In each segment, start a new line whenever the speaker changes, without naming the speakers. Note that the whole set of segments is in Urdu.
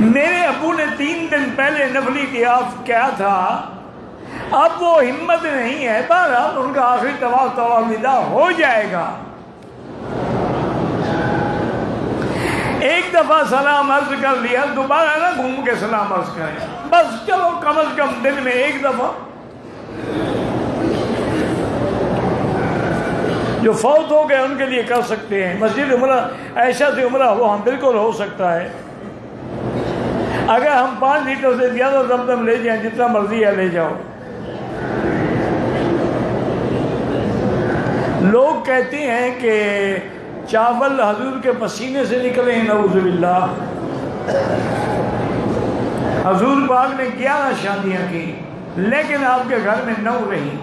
میرے ابو نے 3 دن پہلے نفلی طواف کیا تھا، اب وہ ہمت نہیں ہے، بہرحال ان کا آخری طواف ودا ہو جائے گا۔ ایک دفعہ سلام عرض کر لیا، دوبارہ نہ گھوم کے سلام عرض کریں، بس چلو کم از کم دن میں ایک دفعہ۔ جو فوت ہو گئے ان کے لیے کر سکتے ہیں، مسجد عمرہ عائشہ سے عمرہ وہ ہم بالکل ہو سکتا ہے۔ اگر ہم 5 لیٹر سے زیادہ زمزم لے جائیں، جتنا مرضی ہے لے جاؤ۔ لوگ کہتے ہیں کہ چاول حضور کے پسینے سے نکلے ہیں، نعوذ باللہ۔ حضور پاک نے 11 شادیاں کی، لیکن آپ کے گھر میں 9 رہی۔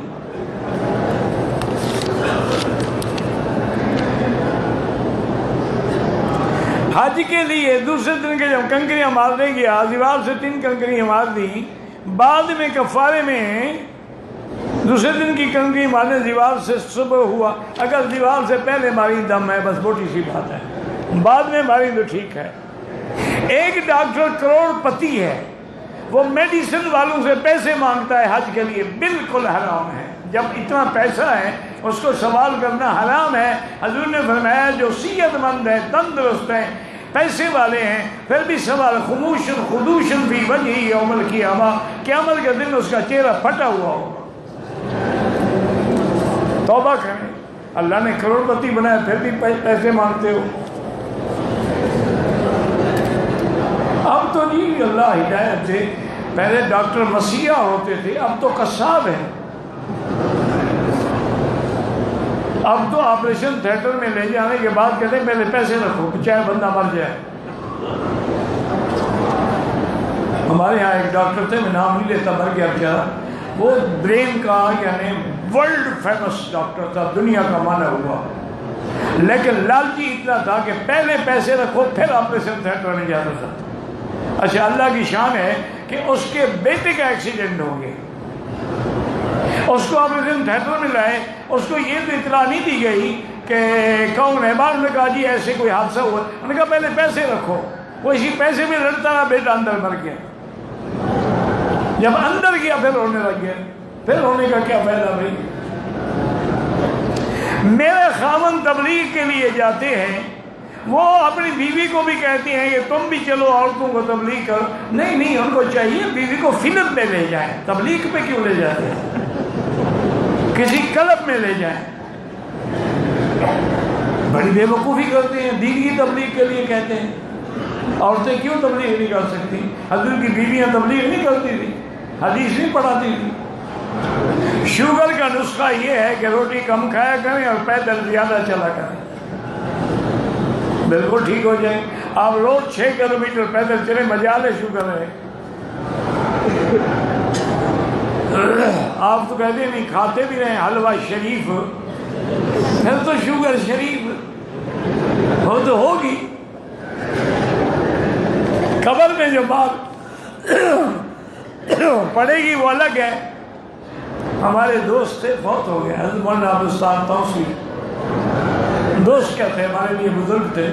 حج کے لیے دوسرے دن کے جب کنکریاں مارنے گیا، دیوار سے 3 کنکریاں مار دی، بعد میں کفارے میں دوسرے دن کی کنکری مارنے دیوار سے صبح ہوا۔ اگر دیوار سے پہلے ماری دم ہے، بس موٹی سی بات ہے، بعد میں ماری تو ٹھیک ہے۔ ایک ڈاکٹر کروڑ پتی ہے، وہ میڈیسن والوں سے پیسے مانگتا ہے حج کے لیے، بالکل حرام ہے۔ جب اتنا پیسہ ہے اس کو سوال کرنا حرام ہے۔ حضور نے فرمایا جو صحت مند ہے، تندرست ہے، پیسے والے ہیں، پھر بھی سوال خموشن خدوشن فی وجہ یوم القیامہ، قیامت کے دن اس کا چہرہ پھٹا ہوا ہوگا۔ توبہ کریں، اللہ نے کروڑ پتی بنایا پھر بھی پیسے مانگتے ہو۔ اب تو جی اللہ ہدایت دے، پہلے ڈاکٹر مسیحا ہوتے تھے، اب تو قصاب ہیں۔ اب تو آپریشن تھیٹر میں لے جانے کے بعد کہتے ہیں پہلے پیسے رکھو چاہے بندہ مر جائے۔ ہمارے یہاں ایک ڈاکٹر تھے، میں نام نہیں لیتا، مر گیا بیچارہ، وہ برین کا یعنی ورلڈ فیمس ڈاکٹر تھا، دنیا کا مانا ہوا، لیکن لالچی اتنا تھا کہ پہلے پیسے رکھو پھر آپریشن تھیٹر میں جاتا تھا۔ اچھا اللہ کی شان ہے کہ اس کے بیٹے کا ایکسیڈنٹ ہو گیا، اس کو آپریشن تھیٹر میں لائے، اس کو یہ تو اطلاع نہیں دی گئی کہ کون ہے۔ بعد میں کہا جی ایسے کوئی حادثہ ہوا، انہوں نے کہا پہلے پیسے رکھو، وہ اسی پیسے میں لڑتا رہا، بیٹا اندر مر گیا۔ جب اندر گیا پھر رونے لگ گیا، پھر رونے کا کیا فائدہ بھائی؟ میرے خاوند تبلیغ کے لیے جاتے ہیں، وہ اپنی بیوی کو بھی کہتی ہیں کہ تم بھی چلو عورتوں کو تبلیغ کرو۔ نہیں، ان کو چاہیے بیوی کو فلم میں لے جائیں، تبلیغ پہ کیوں لے جاتے ہیں؟ کسی کلب میں لے جائیں۔ بڑی بے وقوفی کرتے ہیں، دین کی تبلیغ کے لیے کہتے ہیں۔ عورتیں کیوں تبلیغ نہیں کر سکتی؟ حضور کی بیویاں تبلیغ نہیں کرتی تھی، حدیث نہیں پڑھاتی تھی۔ شوگر کا نسخہ یہ ہے کہ روٹی کم کھایا کریں اور پیدل زیادہ چلا کریں، بالکل ٹھیک ہو جائیں۔ آپ روز 6 کلومیٹر پیدل چلیں، مجال ہے شوگر ہے۔ آپ تو کہتے نہیں، کھاتے بھی رہیں حلوہ شریف، پھر تو شوگر شریف ہو تو ہوگی۔ قبر میں جو بات پڑے گی وہ الگ ہے۔ ہمارے دوست تھے، فوت ہو گئے، حضرت مولانا عبدالستار توصیف، دوست کیا تھے، ہمارے لیے بزرگ تھے۔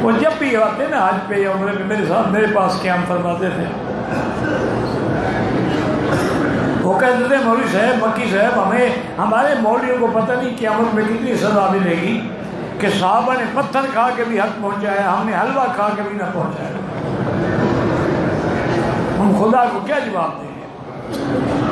وہ جب بھی آتے نا حج پہ یا عمرے پہ میرے ساتھ میرے پاس قیام فرماتے تھے۔ وہ کہتے تھے مولوی صاحب، مکی صاحب، ہمارے مولویوں کو پتہ نہیں قیامت میں کتنی سزا ملے گی کہ صحابہ نے پتھر کھا کے بھی حق پہنچایا، ہم نے حلوہ کھا کے بھی نہ پہنچایا، ہم خدا کو کیا جواب دیں گے؟